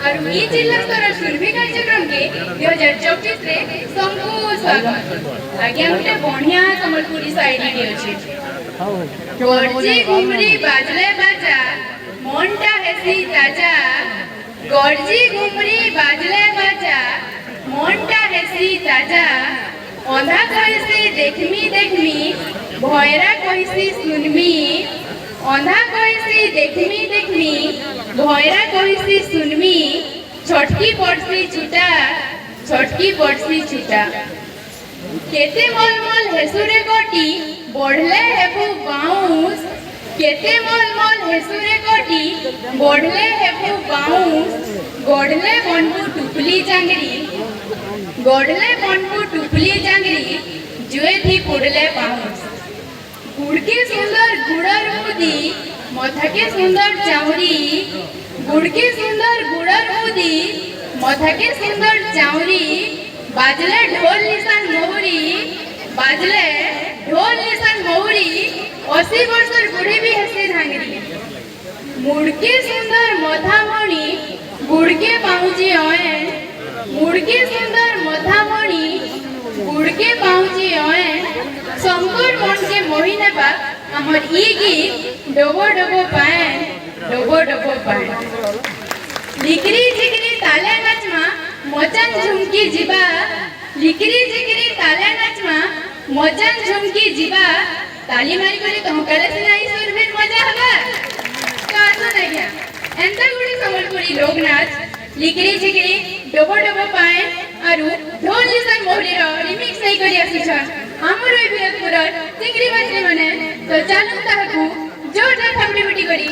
और ये जिला स्तर सुरभि कार्यक्रम के 2024 रे सबको स्वागत आज्ञा गोटे बढ़िया संबलपुरी शायरी टी अछि गरजी घुमरी बाजले बाजा मनटा हेसी ताजा गरजी घुमरी बाजले बाजा मनटा हेसी ताजा अंधा कहसी देखमी भयरा कहसी सुनमी अंधा कहसी देखमी भयरा कहसी सुनमी छटकी पड़सी छुटा केते मलमल हेसुरे कटी बढ़ले हेबु बाउंस केते मलमल हेसुरे कटी बढ़ले हेबु बाउंस गढ़ले बनबु टुपली जांगरी जुए थी पुड़ले बाउंस गुड़ के सुंदर गुड़र मुदी मथा के सुंदर चाउरी गुड़ के सुंदर गुड़र मुदी मथा के सुंदर चाउरी बाजले ढोल निशान मोहरी 80 वर्षर बुढ़ी भी हंसे धांगरी मुड़ के सुंदर मथा मणि गुड़ के पाउची ऑयन मुड़ के सुंदर मथा मणि गुड़ के पाउची ऑयन संपूर्ण मन के मोहि नेबा हमर ई गीत डोबो डोबो पाए लिकरी जिकरी ताले नाचमा मचान झुमकी जीवा लिकरी जिकरी ताले नाचमा मचान झुमकी जीवा ताली मारी कोली तहकाले सिनाई सुरभिर मजा हबा कासो ना गया एंता गुडी संबलपुरी लोक नाच लिकरी जिकरी डोबो डोबो पाए आरु ढोल निशान मोहरी रो रिमिक्स नहीं करी आसीछन हमर विरतपुर चिंगरी बाजरी माने तो चालू ताहकु जोरदार थपड़ी बिटी करी